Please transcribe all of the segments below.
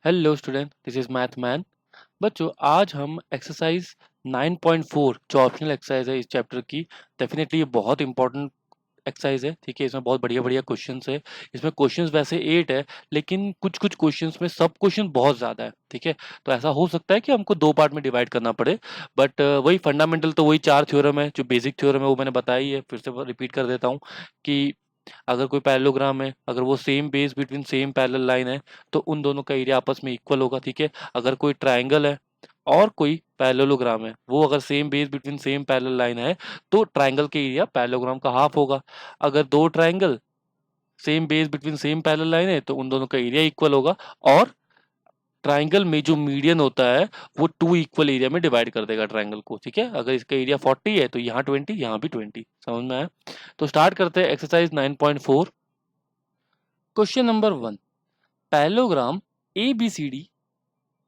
Hello student, this is math man. बच्चों, आज हम एक्सरसाइज 9.4 जो ऑप्शनल एक्सरसाइज है इस चैप्टर की, डेफिनेटली ये बहुत इंपॉर्टेंट एक्सरसाइज है। ठीक है, इसमें बहुत बढ़िया बढ़िया क्वेश्चंस है। इसमें क्वेश्चंस वैसे 8 है, लेकिन कुछ कुछ क्वेश्चंस में सब क्वेश्चन बहुत ज़्यादा है। ठीक है, तो ऐसा हो सकता है कि हमको दो पार्ट में डिवाइड करना पड़े, बट वही फंडामेंटल तो वही 4 थ्योरम है, जो बेसिक थ्योरम है वो मैंने बताई है। फिर से रिपीट कर देता हूँ कि अगर कोई पैरेललोग्राम है, अगर वो same base between same parallel line है, तो उन दोनों का एरिया आपस में इक्वल होगा। ठीक है, अगर कोई ट्राइंगल है और कोई पैरेललोग्राम है, वो अगर same base between same parallel line है, तो ट्राइंगल के एरिया पैरेललोग्राम का हाफ होगा। अगर दो triangle same base between same parallel line है, तो उन दोनों का एरिया इक्वल होगा। और ट्राइंगल में जो मीडियन होता है वो टू इक्वल एरिया में डिवाइड कर देगा ट्राइंगल को। ठीक है, अगर इसका एरिया 40 है तो यहाँ 20, यहाँ भी 20। समझ में आया? तो स्टार्ट करते हैं exercise 9.4। Question number 1, parallelogram ABCD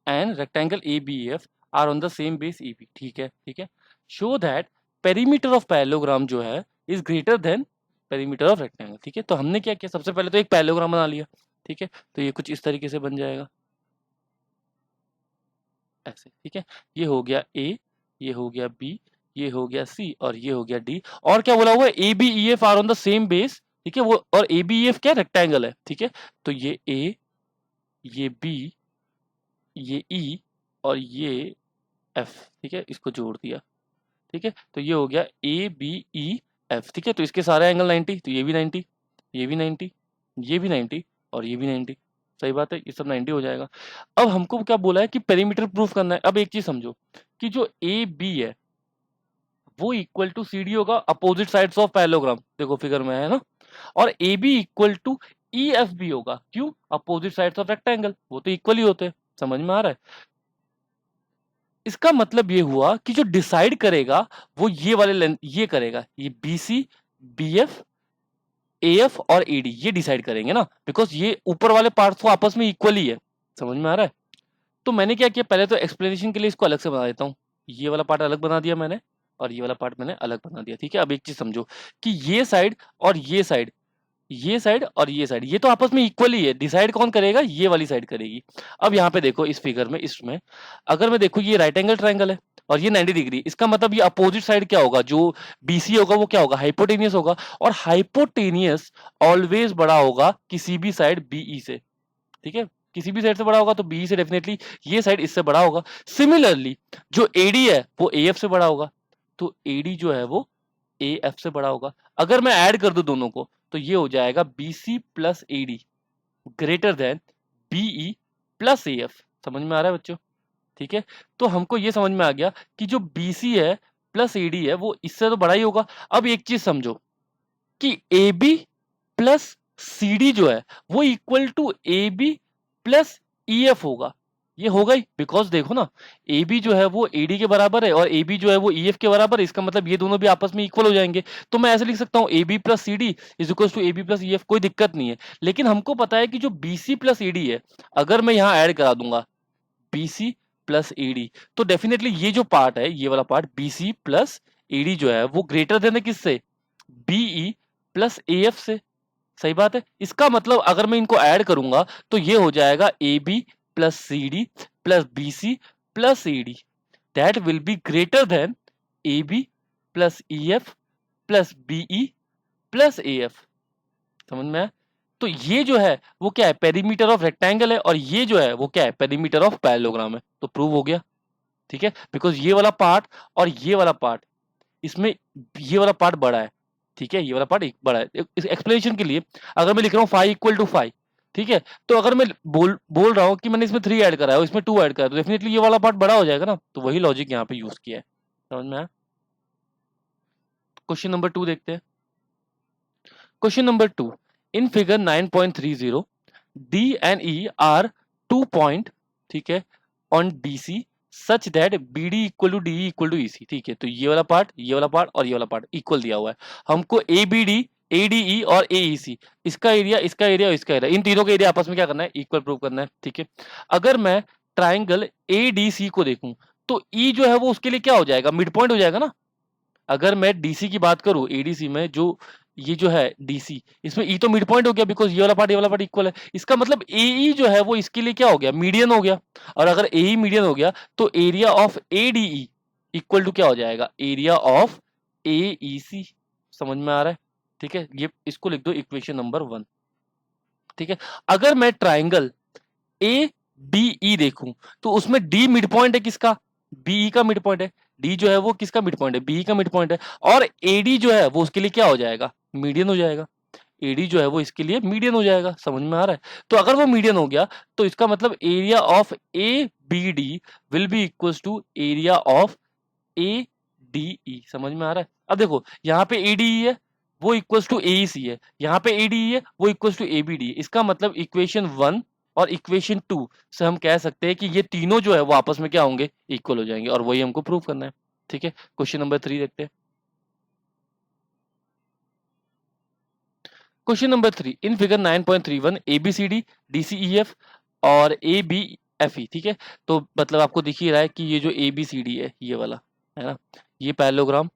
and rectangle ABEF are on the same base AB। ठीक है, ठीक है। Show that perimeter of parallelogram जो है is greater than perimeter of rectangle. ठीक है, तो हमने क्या किया, सबसे पहले तो एक पैरेललोग्राम बना लिया। ठीक है, तो ये कुछ इस तरीके से बन जाएगा, ऐसे। ठीक है, ये हो गया A, ये हो गया B, ये हो गया C और ये हो गया D। और क्या बोला हुआ है, ABEF are on the same base. ठीक है, वो और ABEF क्या रेक्टेंगल है। ठीक है, तो ये A, ये B, ये E और ये F। ठीक है, इसको जोड़ दिया। ठीक है, तो ये हो गया ABEF। ठीक है, तो इसके सारे एंगल 90, तो ये भी 90, ये भी 90, ये भी 90 और ये भी 90। सही बात है, ये सब 90 हो जाएगा। अब हमको क्या बोला है कि पेरीमीटर प्रूफ करना है। अब एक चीज समझो कि जो AB है वो इक्वल टू CD होगा, अपोजिट साइड्स ऑफ पैरेललोग्राम। देखो फिगर में है ना। और AB इक्वल टू EFB होगा। क्यों? अपोजिट साइड्स ऑफ रेक्टेंगल, वो तो इक्वल ही होते हैं। समझ में आ रहा है? इसका मतलब ये हुआ कि जो डिसाइड करेगा वो ये वाले लेंथ ये करेगा, ये BC, BF, AF और AD ये डिसाइड करेंगे ना, बिकॉज ये ऊपर वाले पार्ट्स तो आपस में इक्वल ही है। समझ में आ रहा है? तो मैंने क्या किया, पहले तो एक्सप्लेनेशन के लिए इसको अलग से बना देता हूँ। ये वाला पार्ट अलग बना दिया मैंने, और ये वाला पार्ट मैंने अलग बना दिया। ठीक है, अब एक चीज समझो कि ये साइड और ये साइड, ये साइड और ये साइड, ये तो आपस में इक्वल ही है। डिसाइड कौन करेगा? ये वाली साइड करेगी। अब यहाँ पे देखो इस फिगर में, इसमें अगर मैं देखो ये राइट एंगल ट्राइंगल है और ये 90 डिग्री, इसका मतलब ये अपोजिट साइड क्या होगा, जो BC होगा वो क्या होगा, हाइपोटेनियस होगा। और हाइपोटेनियस ऑलवेज बड़ा होगा किसी भी साइड BE से। ठीक है, किसी भी साइड से बड़ा होगा तो BE से डेफिनेटली ये साइड इससे बड़ा होगा। सिमिलरली जो AD है वो AF से बड़ा होगा, तो AD जो है वो AF से बड़ा होगा। अगर मैं ऐड कर दूं दोनों को तो ये हो जाएगा BC plus AD greater than BE plus AF। समझ में आ रहा है बच्चों? ठीक है, तो हमको ये समझ में आ गया कि जो BC है प्लस AD है वो इससे तो बड़ा ही होगा। अब एक चीज समझो कि AB प्लस CD जो है वो equal to AB plus EF होगा। ये होगा ही, बिकॉज देखो ना, AB जो है वो AD के बराबर है और AB जो है वो EF के बराबर है। इसका मतलब ये दोनों भी आपस में इक्वल हो जाएंगे। तो मैं ऐसे लिख सकता हूँ AB plus CD is equal to AB plus EF, कोई दिक्कत नहीं है। लेकिन हमको पता है कि जो BC प्लस AD है, अगर मैं यहाँ ऐड करा दूंगा BC प्लस AD, तो डेफिनेटली ये जो पार्ट है, ये वाला पार्ट BC प्लस AD जो है वो ग्रेटर देन है किससे, BE प्लस AF से। सही बात है। इसका मतलब अगर मैं इनको ऐड करूंगा तो ये हो जाएगा AB plus CD plus BC plus AD, that will be greater than AB plus EF plus BE plus AF। समझ में आया? तो ये जो है वो क्या है, पेरीमीटर ऑफ रेक्टेंगल है, और ये जो है वो क्या है, पेरीमीटर ऑफ पैरेललोग्राम है। तो प्रूव हो गया। ठीक है, बिकॉज ये वाला पार्ट और ये वाला पार्ट, इसमें ये वाला पार्ट बड़ा है। ठीक है, ये वाला पार्ट एक बड़ा है। इस एक्सप्लेनेशन के लिए अगर मैं लिख रहा हूँ फाइव इक्वल टू फाइव, ठीक है, तो अगर मैं बोल रहा हूँ कि मैंने इसमें 3 ऐड करा है, इसमें 2 ऐड करा है, तो डेफिनेटली ये वाला पार्ट बड़ा हो जाएगा ना। तो वही लॉजिक यहाँ पे यूज किया है। समझ में आया? क्वेश्चन नंबर 2 देखते हैं। Question number 2, in figure 9.30 D and E are 2 point, ठीक है, on DC such that BD equal to DE equal to EC। ठीक है, तो ये वाला पार्ट, ये वाला पार्ट और ये वाला पार्ट इक्वल दिया हुआ है। हमको ABD, ADE और AEC, इसका एरिया, इसका एरिया और इसका एरिया, इन तीनों का एरिया आपस में क्या करना है, इक्वल प्रूव करना है। ठीक है, अगर मैं ट्राइंगल ADC को देखूं तो E जो है वो उसके लिए क्या हो जाएगा, मिड पॉइंट हो जाएगा ना। अगर मैं DC की बात करूं, ADC में जो ये जो है डीसी, इसमें ई तो मिड पॉइंट हो गया बिकॉज ये वाला पार्ट इक्वल है। इसका मतलब ए जो है वो इसके लिए क्या हो गया, मीडियन हो गया। और अगर ए मीडियन हो गया तो area of A D E equal to क्या हो जाएगा, एरिया ऑफ ए ई सी। समझ में आ रहा है? ठीक है, ये इसको लिख दो इक्वेशन नंबर 1। ठीक है, अगर मैं ट्राइंगल ए बी ई देखूं तो उसमें डी मिड पॉइंट है किसका, बीई का मिड पॉइंट है। डी जो है वो किसका मिड पॉइंट है, बीई का मिड पॉइंट है। और एडी जो है वो उसके लिए क्या हो जाएगा, मीडियन हो जाएगा। एडी जो है वो इसके लिए मीडियन हो जाएगा। समझ में आ रहा है? तो अगर वो मीडियन हो गया तो इसका मतलब area of A B D will be equals to area of A D E. समझ में आ रहा है? अब देखो यहाँ पे ए डी ई है वो इक्वल्स टू ए सी है, यहाँ पे ए डी ई है वो equals to A B D. इसका मतलब इक्वेशन 1 और इक्वेशन 2 से हम कह सकते हैं कि ये तीनों जो है वो आपस में क्या होंगे, इक्वल हो जाएंगे। और वही हमको प्रूव करना है। ठीक है, क्वेश्चन नंबर 3 देखते हैं। Question number 3, in figure 9.31 ABCD DCEF और ABFE। ठीक है, तो मतलब आपको दिख ही रहा है कि ये जो ABCD है ये वाला है ना, ये पैरेललोग्राम।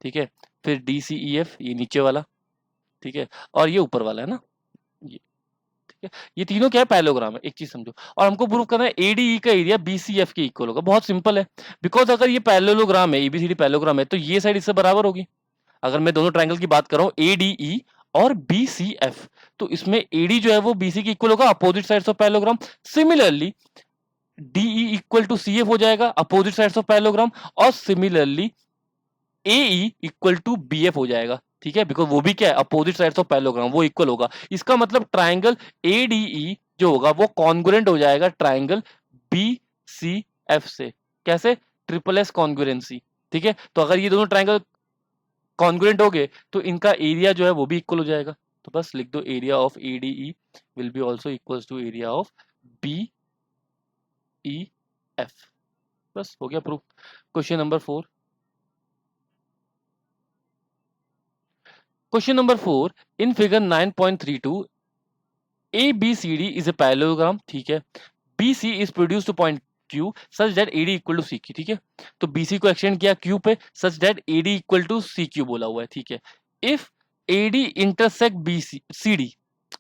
ठीक है, फिर DCEF ये नीचे वाला, ठीक है, और ये ऊपर वाला है ना ये। ठीक है, ये तीनों क्या है, पैरेललोग्राम है। एक चीज समझो, और हमको प्रूव करना है ADE का एरिया BCF के इक्वल होगा। बहुत सिंपल है, बिकॉज अगर ये पैरेललोग्राम है, ABCD पैरेललोग्राम है, तो ये साइड इससे बराबर होगी। अगर मैं दोनों ट्रायंगल की बात कर रहा हूँ ADE और BCF, तो इसमें AD जो है वो BC की इक्वल होगा, opposite sides of parallelogram. Similarly DE equal to CF हो जाएगा, अपोजिट साइड्स ऑफ पैरेललोग्राम। और similarly AE equal to BF हो जाएगा। ठीक है, बिकॉज वो भी क्या है, अपोजिट साइड्स ऑफ पैरेललोग्राम, वो इक्वल होगा। इसका मतलब ट्राइंगल ADE जो होगा वो कॉन्ग्रुएंट हो जाएगा ट्राइंगल BCF से। कैसे, ट्रिपल एस कॉन्ग्रुएंसी। ठीक है, तो अगर ये दोनों ट्राइंगल कॉन्ग्रुएंट हो गए तो इनका एरिया जो है वो भी इक्वल हो जाएगा। तो बस लिख दो area of ADE will be also equals to area of BEF। बस हो गया proof. Question number 4। Question number 4, in figure 9.32 ABCD is a parallelogram। ठीक है, BC is produced to point Q such that AD equal to CQ। ठीक है, तो BC को extend किया Q पे such that AD equal to CQ बोला हुआ है। ठीक है, if AD intersect BC CD,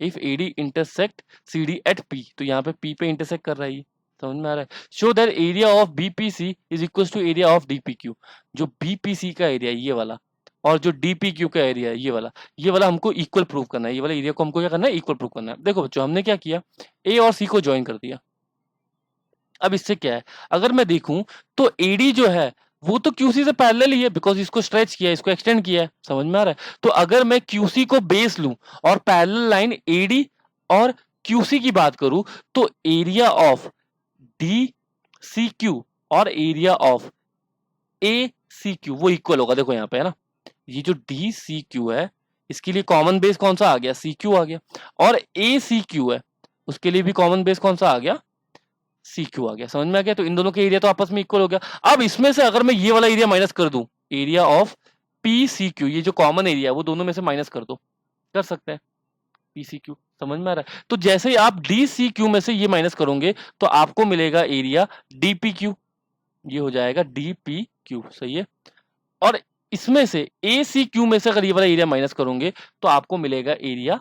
if AD intersect CD at P, तो यहाँ पे P पे इंटरसेक्ट कर रहा है ये। समझ में आ रहा है? Show that area of BPC is equal to area of DPQ। जो BPC का एरिया ये वाला और जो DPQ का एरिया है ये वाला हमको इक्वल प्रूव करना है। ये वाला एरिया को हमको क्या करना है, इक्वल प्रूव करना है। देखो बच्चों, हमने क्या किया, ए और सी को ज्वाइन कर दिया। अब इससे क्या है, अगर मैं देखूं तो एडी जो है वो तो क्यूसी से पैरेलल ही है, बिकॉज इसको स्ट्रेच किया है, इसको एक्सटेंड किया है। समझ में आ रहा है? तो अगर मैं क्यूसी को बेस लूं और पैरेलल लाइन एडी और क्यूसी की बात करूं तो area of D C Q और area of A C Q वो इक्वल होगा। देखो यहाँ पे है ना, ये जो डी सी क्यू है इसके लिए कॉमन बेस कौन सा आ गया, सी क्यू आ गया। और ए सी क्यू है उसके लिए भी कॉमन बेस कौन सा आ गया, सी क्यू आ गया। समझ में आ गया? तो इन दोनों के एरिया तो आपस में इक्वल हो गया। अब इसमें से अगर मैं ये वाला एरिया माइनस कर दूं, area of P C Q, ये जो कॉमन एरिया है वो दोनों में से माइनस कर दो, कर सकते हैं पी सी क्यू। समझ में आ रहा है? तो जैसे ही आप डी सी क्यू में से ये माइनस करोगे तो आपको मिलेगा एरिया डी पी क्यू, ये हो जाएगा डी पी क्यू। सही है। और इसमें से ए सी क्यू में से अगर ये वाला एरिया माइनस करोगे तो आपको मिलेगा एरिया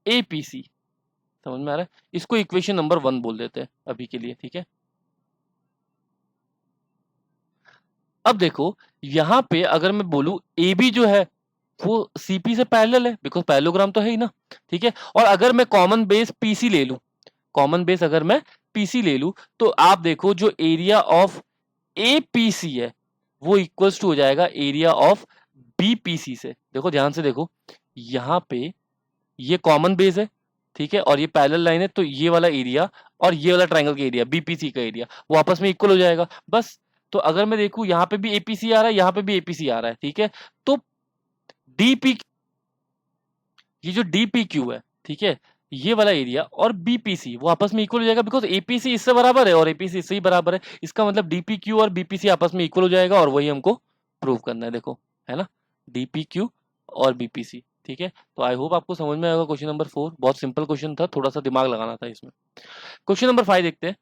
ए पी सी। समझ में आ रहा है? इसको इक्वेशन नंबर 1 बोल देते हैं अभी के लिए। ठीक है, अब देखो यहां पे अगर मैं बोलूं ए बी जो है वो सीपी से पैरेलल है, बिकॉज पैरेललोग्राम तो है ही ना। ठीक है, और अगर मैं कॉमन बेस पीसी ले लूं, कॉमन बेस अगर मैं पीसी ले लूं तो आप देखो जो एरिया ऑफ एपीसी है वो इक्वल्स टू हो जाएगा एरिया ऑफ बीपीसी से। देखो ध्यान से देखो, यहाँ पे ये कॉमन बेस है, ठीक है, और ये पैरेलल लाइन है, तो ये वाला एरिया और ये वाला ट्रायंगल का एरिया बीपीसी का एरिया वो आपस में इक्वल हो जाएगा। बस, तो अगर मैं देखूं यहाँ पे भी एपीसी आ रहा है, यहाँ पे भी एपीसी आ रहा है। ठीक है, तो डीपी, ये जो डीपीक्यू है, ठीक है, ये वाला एरिया और बीपीसी वो आपस में इक्वल हो जाएगा, बिकॉज एपीसी इससे बराबर है और एपीसी इससे ही बराबर है। इसका मतलब डीपीक्यू और बीपीसी आपस में इक्वल हो जाएगा और वही हमको प्रूव करना है। देखो है ना, डीपीक्यू और बीपीसी। ठीक है, तो आई होप आपको समझ में आएगा। क्वेश्चन नंबर 4 बहुत सिंपल क्वेश्चन था, थोड़ा सा दिमाग लगाना था इसमें। क्वेश्चन नंबर 5 देखते हैं।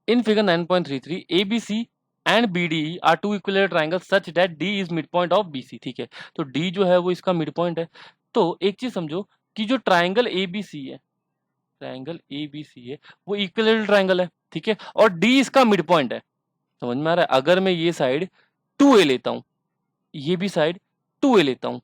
In figure 9.33 ABC and BDE are two equilateral triangle such that D is midpoint of BC। ठीक है, तो D जो है वो इसका मिड पॉइंट है। तो एक चीज समझो कि जो ट्राइंगल ABC है, ट्राइंगल ABC है वो इक्विलेटरल ट्राइंगल है। ठीक है, और D इसका मिड पॉइंट है। समझ में आ रहा है? अगर मैं ये साइड 2A लेता हूं, ये भी साइड 2A लेता हूं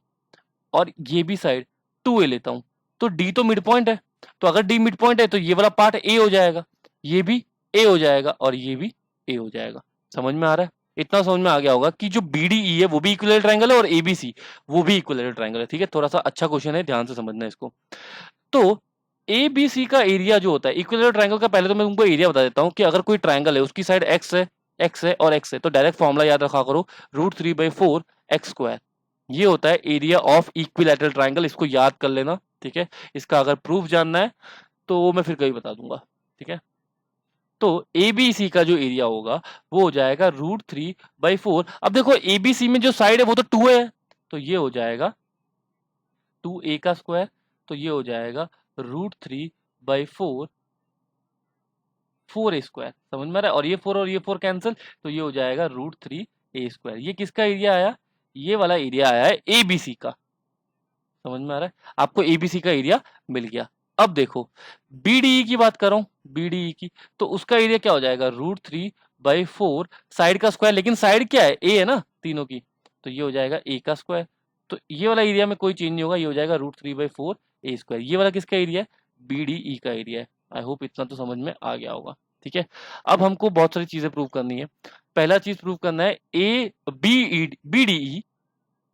और ये भी साइड 2A लेता हूं, तो D तो मिड पॉइंट है। तो अगर D मिड पॉइंट है तो ये वाला पार्ट A हो जाएगा, ये भी A हो जाएगा और ये भी A हो जाएगा। समझ में आ रहा है? इतना समझ में आ गया होगा कि जो BDE है वो भी इक्विलेटरल ट्रायंगल है और ABC वो भी इक्विलेटरल ट्रायंगल है। ठीक है, थोड़ा सा अच्छा क्वेश्चन है, ध्यान से समझना इसको। तो ABC का एरिया जो होता है इक्विलेटरल ट्रायंगल का, पहले तो मैं तुमको एरिया बता देता हूँ कि अगर कोई ट्रायंगल है उसकी साइड x है और x है, तो डायरेक्ट फॉर्मूला याद रखा करो, √3/4 x स्क्वायर। ये होता है एरिया ऑफ इक्विलैटरल ट्रायंगल, इसको याद कर लेना। ठीक है, इसका अगर प्रूफ जानना है तो वो मैं फिर कभी बता दूंगा। ठीक है, तो ABC का जो एरिया होगा वो हो जाएगा √3/4। अब देखो ABC में जो साइड है वो तो 2 है, तो ये हो जाएगा 2A का स्क्वायर, तो ये हो जाएगा √3/4 4A स्क्वायर। समझ में आ रहा है? और ये 4 कैंसिल, तो ये हो जाएगा √3A स्क्वायर। ये किसका एरिया आया? ये वाला एरिया आया है ABC का। समझ में आ रहा है? आपको ABC का एरिया मिल गया। अब देखो BDE की बात कर रहा हूं, BDE की, तो उसका एरिया क्या हो जाएगा? √3/4 साइड का स्क्वायर, लेकिन साइड क्या है? A है ना तीनों की, तो ये हो जाएगा A का स्क्वायर। तो ये वाला एरिया में कोई चेंज नहीं होगा, ये हो जाएगा √3/4 A स्क्वायर। ये वाला किसका एरिया है? BDE का एरिया है। आई होप इतना तो समझ में आ गया होगा। ठीक है, अब हमको बहुत सारी चीजें प्रूव करनी है। पहला चीज प्रूव करना है BDE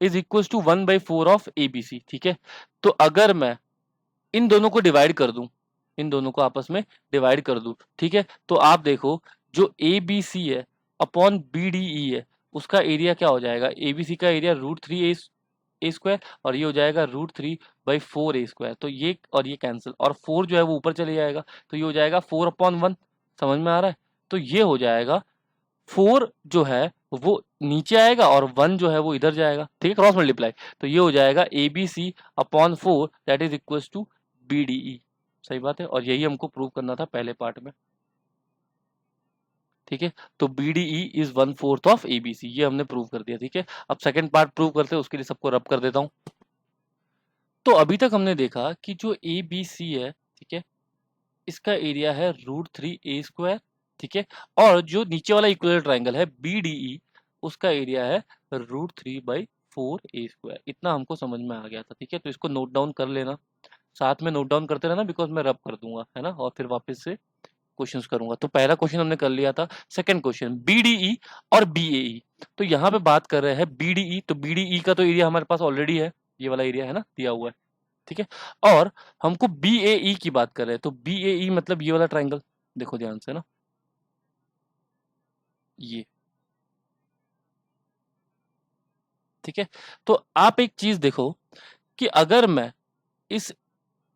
is equal to 1/4 of ABC। ठीक है, तो अगर मैं इन दोनों को डिवाइड कर दूं, इन दोनों को आपस में डिवाइड कर दूं, ठीक है, तो आप देखो जो ABC है अपॉन BDE है उसका एरिया क्या हो जाएगा? ABC का एरिया √3A स्क्वायर और ये हो जाएगा √3/4A स्क्वायर। तो ये और ये कैंसिल, और 4 जो है वो ऊपर चले जाएगा, तो ये हो जाएगा 4/1। समझ में आ रहा है? तो ये हो जाएगा 4 जो है वो नीचे आएगा और 1 जो है वो इधर जाएगा। ठीक है, क्रॉस मल्टीप्लाई, तो ये हो जाएगा ABC/4 that is equal to BDE। सही बात है, और यही हमको प्रूव करना था पहले पार्ट में। ठीक है, तो BDE इज 1/4 ऑफ ABC, ये हमने प्रूव कर दिया। ठीक है, अब सेकंड पार्ट प्रूव करते हैं, उसके लिए सबको रब कर देता हूं। तो अभी तक हमने देखा कि जो ABC है, ठीक है, इसका एरिया है √3A स्क्वायर। ठीक है, और जो नीचे वाला इक्विलेटरल ट्रायंगल है BDE उसका एरिया है √3/4A स्क्वायर। इतना हमको समझ में आ गया था। ठीक है, तो इसको नोट डाउन कर लेना, साथ में नोट डाउन करते रहना, बिकॉज मैं रब कर दूंगा, है ना, और फिर वापस से क्वेश्चंस करूंगा। तो पहला क्वेश्चन हमने कर लिया था। सेकंड क्वेश्चन BDE और BAE, तो यहाँ पे बात कर रहे हैं BDE, तो BDE का तो एरिया हमारे पास ऑलरेडी है, ये वाला एरिया है ना, दिया हुआ है। ठीक है, और हमको BAE की बात कर रहे हैं, तो BAE मतलब ये वाला ट्रायंगल, देखो ध्यान से ना, ये। ठीक है, तो आप एक चीज देखो कि अगर मैं इस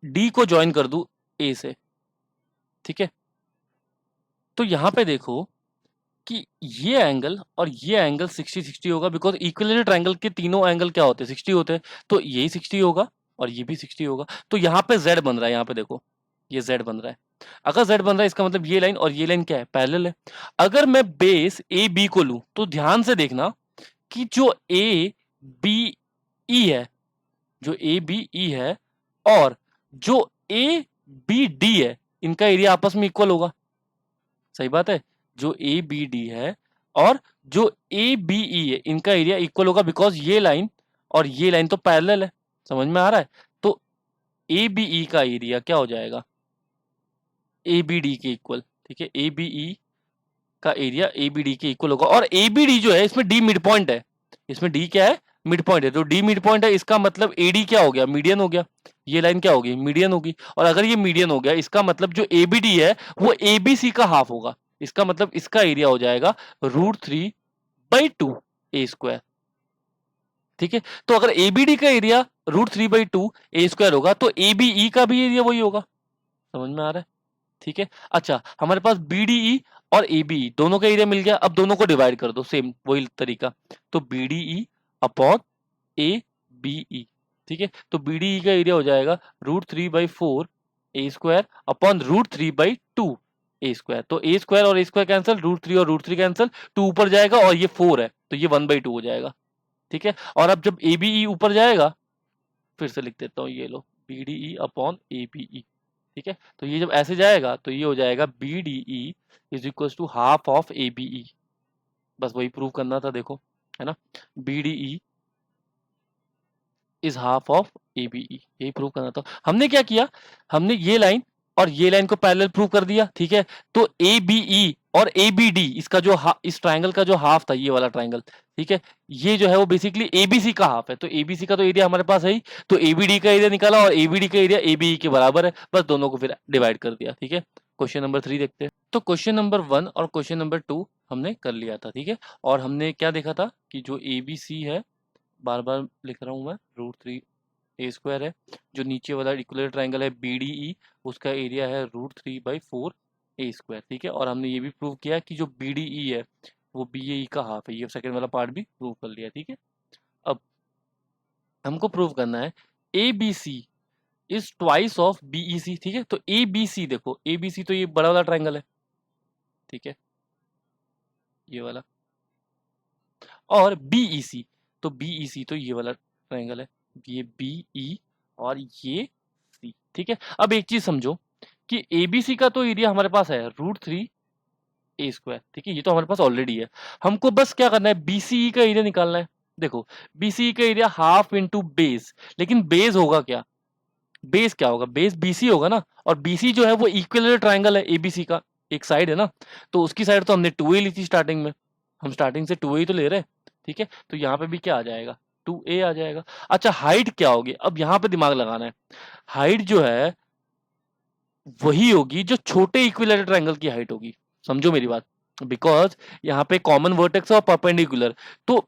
D को ज्वाइन कर दूं A से, ठीक है, तो यहां पे देखो कि ये एंगल और ये एंगल 60-60 होगा, बिकॉज इक्विलेटरल ट्रायंगल के तीनों एंगल क्या होते हैं? 60 होते हैं, तो यही 60 होगा और ये भी 60 होगा। तो यहाँ पे Z बन रहा है, यहाँ पे देखो ये Z बन रहा है। अगर Z बन रहा है इसका मतलब ये लाइन और ये लाइन क्या है? पैरेलल है। अगर मैं बेस AB को लूं तो ध्यान से देखना कि जो ABE है, जो ABE है और जो ABD है, इनका एरिया आपस में इक्वल होगा। सही बात है, जो ABD है और जो ABE है इनका एरिया इक्वल होगा, बिकॉज ये लाइन और ये लाइन तो पैरेलल है। समझ में आ रहा है? तो ABE का एरिया क्या हो जाएगा? ABD के इक्वल। ठीक है, ABE का एरिया ABD के इक्वल होगा, और ABD जो है इसमें D मिड पॉइंट है, इसमें D क्या है? मिड पॉइंट है। तो D मिड पॉइंट है, इसका मतलब AD क्या हो गया? मीडियन हो गया। ये लाइन क्या होगी? मीडियन होगी। और अगर ये मीडियन हो गया, इसका मतलब जो ABD है वो ABC का हाफ होगा। इसका मतलब इसका एरिया हो जाएगा √3/2A स्क्वायर। ठीक है, तो अगर ABD का एरिया √3/2A स्क्वायर होगा तो ABE का भी एरिया वही होगा। समझ में आ रहा है? ठीक है, अच्छा, हमारे पास BDE और ABE दोनों का एरिया मिल गया। अब दोनों को डिवाइड कर दो, सेम वही तरीका, तो BDE अपॉन ABE। ठीक है, तो BDE का एरिया हो जाएगा √3/4A स्क्वायर अपॉन √3/2 ए स्क्वायर, तो ए स्क्वायर और ए स्क्वायर कैंसिल, √3 और √3 कैंसिल, 2 ऊपर जाएगा और ये 4 है तो ये 1/2 हो जाएगा। ठीक है, और अब जब ए बी ई ऊपर जाएगा, फिर से लिख देता हूँ, ये लो B D E upon A B E. ठीक है, तो ये जब ऐसे जाएगा तो ये हो जाएगा B D E is equal to half of A B E. बस वही प्रूव करना था, देखो है ना, B D E is half of A B E, यही प्रूव करना था। हमने क्या किया, हमने ये लाइन और ये लाइन को पैरेलल प्रूव कर दिया। ठीक है, तो ए बी ई और ए बी डी, इसका जो इस ट्राइंगल का जो हाफ था, ये वाला ट्राइंगल, ठीक है, ये जो है वो बेसिकली एबीसी का हाफ है। तो एबीसी का तो एरिया हमारे पास है ही, तो एबीडी का एरिया निकाला और एबीडी का एरिया एबीई के बराबर है, बस दोनों को फिर डिवाइड कर दिया। ठीक है, क्वेश्चन नंबर 3 देखते हैं। तो क्वेश्चन नंबर 1 और क्वेश्चन नंबर 2 हमने कर लिया था। ठीक है, और हमने क्या देखा था कि जो एबीसी है, बार बार लिख रहा हूं मैं, √3 ए स्क्वायर है, जो नीचे वाला इक्विलेटरल ट्राइंगल है बीडीई, उसका एरिया है √3/4 ए स्क्वायर। ठीक है, और हमने ये भी प्रूव किया कि जो बीडीई है वो बीएई का हाफ है, ये सेकंड वाला पार्ट भी प्रूव कर लिया। ठीक है, अब हमको प्रूव करना है A B C is twice of BE C. ठीक है, तो ए बी सी, देखो ए बी सी तो ये बड़ा वाला ट्राइंगल है, ठीक है, ये वाला, और बीई सी, तो बीई सी तो ये वाला ट्राइंगल है, ये बीई और ये सी। ठीक है, अब एक चीज समझो कि एबीसी का तो एरिया हमारे पास है √3 ए स्क्वायर। ठीक है, ये तो हमारे पास ऑलरेडी है, हमको बस क्या करना है, बीसीई का एरिया निकालना है। देखो बीसीई का एरिया हाफ इंटू बेस, लेकिन बेस होगा क्या, बेस क्या होगा, बेस बीसी होगा ना, और बीसी जो है वो इक्विलेटरल ट्राइंगल है एबीसी का, एक साइड है ना, तो उसकी साइड तो हमने 2a ली थी स्टार्टिंग में, हम स्टार्टिंग से 2a ही तो ले रहे हैं। ठीक है, तो यहाँ पे भी क्या आ जाएगा, 2a आ जाएगा। अच्छा हाइट क्या होगी, अब यहाँ पे दिमाग लगाना है, हाइट जो है वही होगी जो छोटे इक्विलेटरल ट्राइंगल की हाइट होगी, समझो मेरी बात, बिकॉज यहाँ पे कॉमन वर्टेक्स और परपेंडिकुलर, तो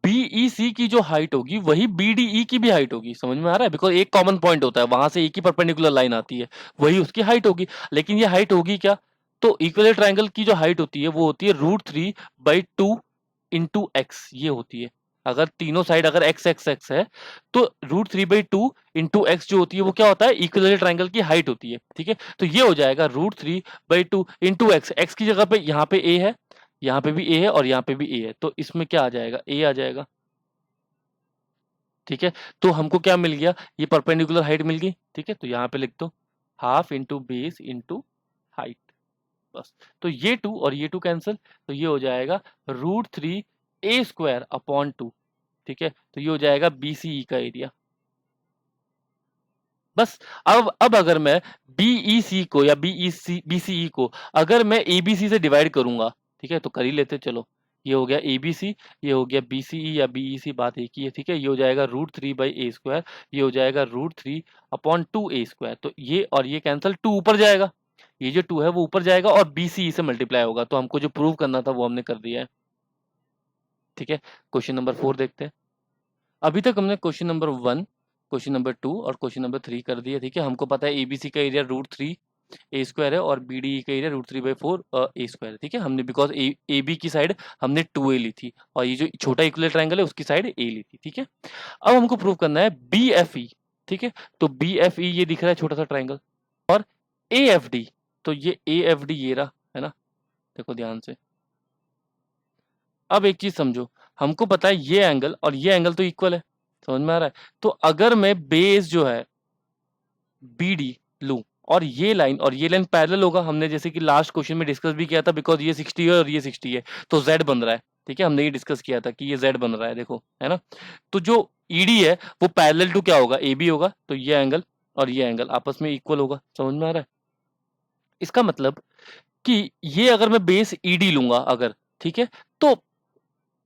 बीईसी की जो हाइट होगी वही बीडीई की भी हाइट होगी, समझ में आ रहा है, बिकॉज एक कॉमन पॉइंट होता है, वहां से एक ही परपेंडिकुलर लाइन आती है, वही उसकी हाइट होगी। लेकिन ये हाइट होगी क्या, तो इक्विलेटरल ट्राइंगल की जो हाइट होती है वो होती है √3/2 इंटू एक्स, ये होती है, अगर तीनों साइड अगर एक्स एक्स एक्स है तो √3/2 इंटू एक्स जो होती है वो क्या होता है, इक्विलेटरल ट्राइंगल की हाइट होती है। ठीक है, तो ये हो जाएगा √3/2 इंटू एक्स, एक्स की जगह पे यहाँ पे ए है, यहाँ पे भी ए है और यहाँ पे भी ए है, तो इसमें क्या आ जाएगा, ए आ जाएगा। ठीक है, तो हमको क्या मिल गया, ये परपेंडिकुलर हाइट मिल गई। ठीक है, तो यहाँ पे लिख दो half into base into height, बस, तो ये 2 और ये 2 कैंसिल, तो ये हो जाएगा √3 ए स्क्वायर अपॉन 2। ठीक है, तो ये हो जाएगा बीसीई का एरिया। बस, अब अगर मैं बीईसी को या बीसीई को अगर मैं एबीसी से डिवाइड करूंगा, ठीक है, तो कर ही लेते चलो, ये हो गया एबीसी, ये हो गया बीसीई या बीईसी, बात एक ही है। ठीक है, ये हो जाएगा √3/a स्क्वायर, ये हो जाएगा √3/2a स्क्वायर, तो ये और ये कैंसिल, 2 ऊपर जाएगा, ये जो 2 है वो ऊपर जाएगा और बीसीई से मल्टीप्लाई होगा, तो हमको जो प्रूव करना था वो हमने कर दिया है। ठीक है, क्वेश्चन नंबर 4 देखते हैं। अभी तक हमने क्वेश्चन नंबर 1, क्वेश्चन नंबर 2 और क्वेश्चन नंबर 3 कर दिया। ठीक है, हमको पता है एबीसी का एरिया √3 ए स्क्वायर है और बीडीई का एरिया √3/4 ए स्क्वायर है। ठीक है, हमने बिकॉज ए बी की साइड हमने 2a ली थी और ये जो छोटा इक्विलेटरल ट्राइंगल है उसकी साइड ए ली थी। ठीक है, अब हमको प्रूव करना है बी एफ ई। ठीक है, तो बी एफ ई ये दिख रहा है छोटा सा ट्राइंगल, और ए एफ डी, तो ये ए एफ डी ये रहा है ना, देखो ध्यान से। अब एक चीज समझो, हमको पता है ये एंगल और ये एंगल तो इक्वल है, समझ में आ रहा है, तो अगर मैं बेस जो है BD लूं और ये लाइन पैरेलल होगा, हमने जैसे कि लास्ट क्वेश्चन में डिस्कस भी किया था, बिकॉज ये 60 है और ये 60 है तो Z बन रहा है। ठीक है, हमने ये डिस्कस किया था कि ये Z बन रहा है, देखो है ना, तो जो ED है वो पैरेलल टू क्या होगा, AB होगा, तो ये एंगल और ये एंगल आपस में इक्वल होगा, समझ में आ रहा है। इसका मतलब कि ये अगर मैं बेस ED लूंगा अगर, ठीक है, तो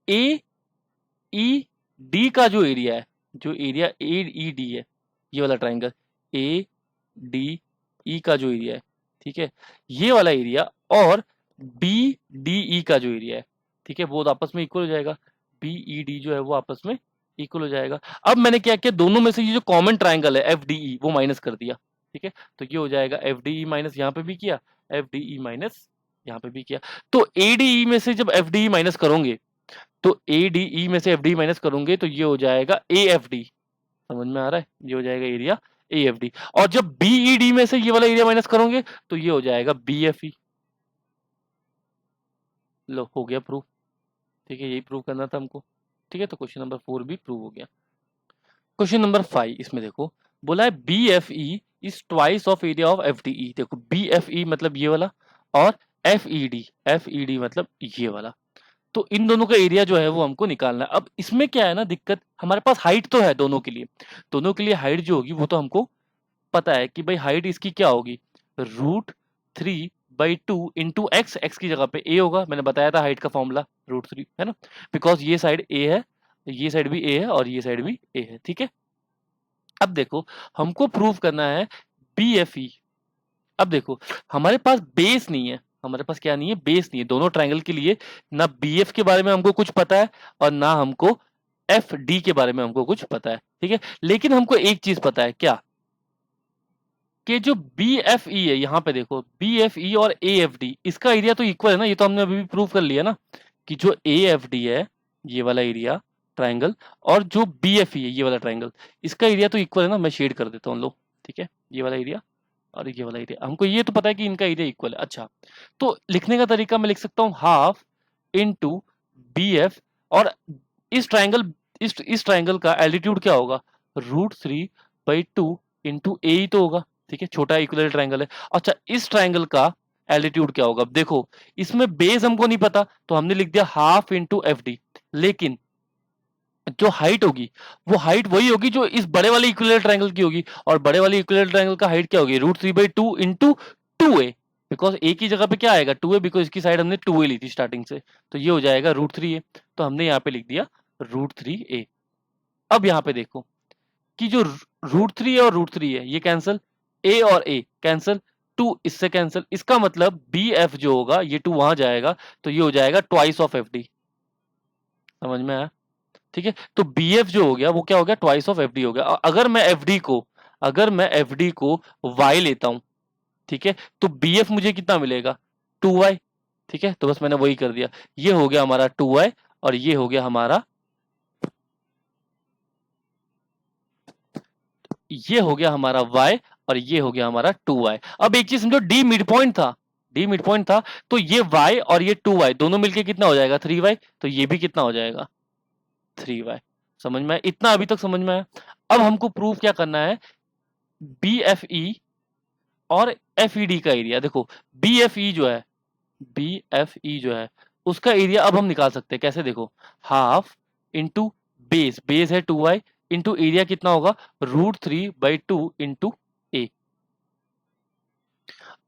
AED का जो एरिया है, जो एरिया AED है, ये वाला ट्राइंगल ADE का जो एरिया है, ठीक है, ये वाला एरिया और BDE का जो एरिया है, ठीक है, वो आपस में इक्वल हो जाएगा, BED जो है वो आपस में इक्वल हो जाएगा। अब मैंने क्या किया, दोनों में से ये जो कॉमन ट्राइंगल है FDE वो माइनस कर दिया। ठीक है, तो ये हो जाएगा FDE माइनस, यहाँ पे भी किया FDE माइनस, यहाँ पे भी किया, तो ADE में से जब FDE माइनस करोगे, तो ADE में से FDE माइनस करोगे तो ये हो जाएगा AFD, समझ में आ रहा है, ये हो जाएगा एरिया AFD। और जब BED में से ये वाला एरिया माइनस करोगे तो ये हो जाएगा BFE। लो हो गया प्रूफ। ठीक है, यही प्रूव करना था हमको। ठीक है, तो क्वेश्चन नंबर 4 भी प्रूव हो गया। क्वेश्चन नंबर 5 इसमें देखो, बोला है BFE is twice of area of FDE। देखो BFE मतलब ये वाला, और FED मतलब ये वाला। तो इन दोनों का एरिया जो है वो हमको निकालना है। अब इसमें क्या है ना दिक्कत, हमारे पास हाइट तो है दोनों के लिए, दोनों के लिए हाइट जो होगी वो तो हमको पता है कि भाई हाइट इसकी क्या होगी, √3/2 इंटू एक्स की जगह पे a होगा। मैंने बताया था हाइट का फॉर्मूला √3 है ना, बिकॉज ये साइड a है, ये साइड भी a है और ये साइड भी a है। ठीक है, अब देखो हमको प्रूव करना है BFE। अब देखो हमारे पास बेस नहीं है, हमारे पास क्या नहीं है, बेस नहीं है दोनों ट्रायंगल के लिए। ना BF के बारे में हमको कुछ पता है और ना हमको FD के बारे में हमको कुछ पता है। ठीक है, लेकिन हमको एक चीज पता है, क्या कि जो BFE है, यहाँ पे देखो BFE और AFD इसका एरिया तो इक्वल है ना, ये तो हमने अभी भी प्रूव कर लिया ना कि जो AFD है ये वाला एरिया ट्रायंगल, और जो BFE है ये वाला ट्रायंगल, इसका एरिया तो इक्वल है ना। मैं शेड कर देता हूँ, लो ठीक है, ये वाला एरिया और ये वाला एरिया, हमको ये तो पता है कि इनका एरिया इक्वल है। अच्छा, तो लिखने का तरीका मैं लिख सकता हूँ हाफ इंटू BF, और इस ट्रायंगल का एल्टीट्यूड क्या होगा, √3/2 इंटू ए ही तो होगा। ठीक है, छोटा इक्विलेटरल ट्रायंगल है। अच्छा, इस ट्रायंगल का एल्टीट्यूड क्या होगा, अब देखो इसमें बेस हमको नहीं पता तो हमने लिख दिया हाफ इंटू FD, लेकिन जो हाइट होगी वो हाइट वही होगी जो इस बड़े वाले इक्विलेटरल ट्रायंगल की होगी, और बड़े वाले इक्विलेटरल ट्रायंगल का हाइट क्या होगी, √3/2 इंटू 2a, बिकॉज ए की जगह पे क्या आएगा 2a, बिकॉज इसकी साइड हमने 2a ली थी स्टार्टिंग से, तो ये हो जाएगा √3a। तो हमने यहाँ पे लिख दिया √3a। अब यहाँ पे देखो कि जो √3 और √3 है ये कैंसिल, a और a कैंसिल, 2 इससे कैंसिल, इसका मतलब BF जो होगा ये 2 वहां जाएगा, तो ये हो जाएगा ट्वाइस ऑफ FD। समझ में आया? ठीक है, तो BF जो हो गया वो क्या हो गया, ट्वाइस ऑफ FD हो गया। अगर मैं FD को y लेता हूं, ठीक है, तो BF मुझे कितना मिलेगा, 2y। ठीक है, तो बस मैंने वही कर दिया, ये हो गया हमारा 2y और ये हो गया हमारा, ये हो गया हमारा y और ये हो गया हमारा 2y। अब एक चीज समझो, डी मिड पॉइंट था, तो ये y और ये 2y दोनों मिलके कितना हो जाएगा, 3y, तो ये भी कितना हो जाएगा, 3y। समझ में आया? इतना अभी तक समझ में आया। अब हमको प्रूफ क्या करना है, BFE और FED का एरिया। देखो BFE जो है उसका एरिया अब हम निकाल सकते हैं कैसे, देखो हाफ इंटू बेस है 2y इंटू एरिया कितना होगा, √3/2 इंटू a।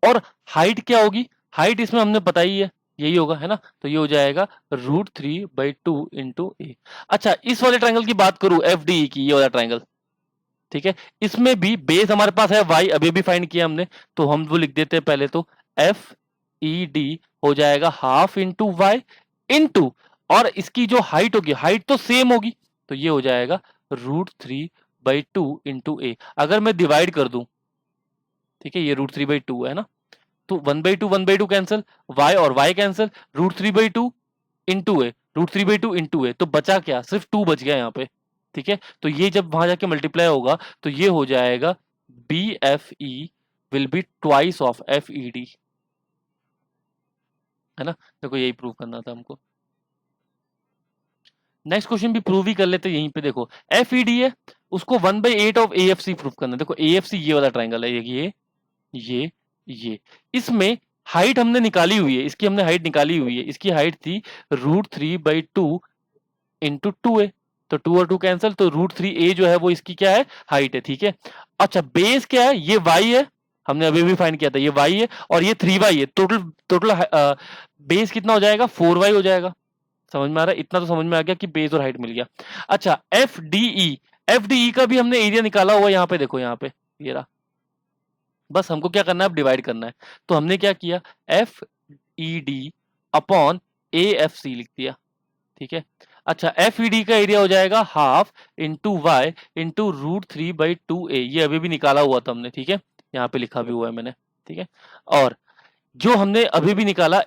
और हाइट क्या होगी, हाइट इसमें हमने बताई है, यही होगा है ना, तो ये हो जाएगा √3/2 इंटू a। अच्छा, इस वाले ट्रायंगल की बात करूं FDE की, ये वाला ट्रायंगल, ठीक है, इसमें भी बेस हमारे पास है y, अभी भी फाइंड किया हमने, तो हम वो लिख देते हैं पहले तो FED हो जाएगा हाफ इंटू वाई इंटू, और इसकी जो हाइट होगी, हाइट तो सेम होगी, तो ये हो जाएगा √3/2 इंटू a। अगर मैं डिवाइड कर दूं, ठीक है, ये √3/2 है ना, तो 1/2 कैंसिल, y और y कैंसिल, √3/2 इंटू ए, √3/2 इंटू ए, तो बचा क्या, सिर्फ 2 बच गया यहाँ पे। ठीक है, तो ये जब वहां जाके मल्टीप्लाई होगा तो ये हो जाएगा BFE will be twice of FED, है ना। देखो यही प्रूव करना था हमको। नेक्स्ट क्वेश्चन भी प्रूव ही कर लेते यहीं पे। देखो FED है, उसको 1/8 ऑफ AFC प्रूव करना है। देखो AFC ये वाला ट्राइंगल है, ये ये इसमें हाइट हमने निकाली हुई है, इसकी हमने हाइट निकाली हुई है, इसकी हाइट थी √3/2 इंटू 2a, तो 2 और 2 कैंसिल, तो √3a जो है वो इसकी क्या है, हाइट है। ठीक है, अच्छा बेस क्या है, ये y है, हमने अभी भी फाइंड किया था, ये y है और ये 3y है। टोटल टोटल बेस कितना हो जाएगा, 4y हो जाएगा। समझ में आ रहा है? इतना तो समझ में आ गया कि बेस और हाइट मिल गया। अच्छा FDE का भी हमने एरिया निकाला हुआ, यहाँ पे देखो, यहाँ पे ये रहा। बस हमको क्या करना है, अब डिवाइड करना है। तो हमने क्या किया, FED अपॉन AFC लिख दिया। ठीक है, अच्छा FED का एरिया हो जाएगा half into Y into √3/2a, ये अभी भी निकाला हुआ था हमने। ठीक है, यहाँ पे लिखा भी हुआ है मैंने। ठीक है, और जो हमने अभी भी निकाला,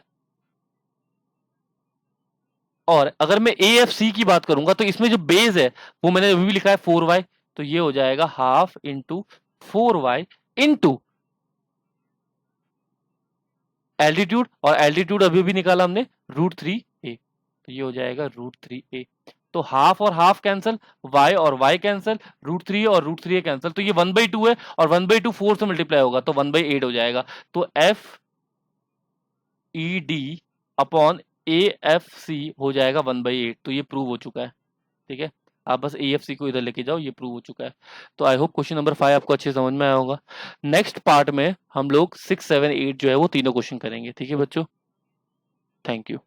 और अगर मैं AFC की बात करूंगा तो इसमें जो बेस है वो मैंने अभी भी लिखा है 4y, तो ये हो जाएगा half into 4y into altitude, और एल्टीट्यूड अभी भी निकाला हमने √3a, तो ये हो जाएगा √3a। तो हाफ और हाफ कैंसिल, y और y कैंसिल, √3 और √3a कैंसिल, तो ये 1/2 है और 1/2 4 से मल्टीप्लाई होगा तो 1/8 हो जाएगा। तो FED अपॉन AFC हो जाएगा 1/8। तो ये प्रूव हो चुका है। ठीक है, आप बस AFC को इधर लेके जाओ, ये प्रूव हो चुका है। तो आई होप क्वेश्चन नंबर 5 आपको अच्छे समझ में आया होगा। नेक्स्ट पार्ट में हम लोग 6, 7, 8 जो है वो तीनों क्वेश्चन करेंगे। ठीक है बच्चों, थैंक यू।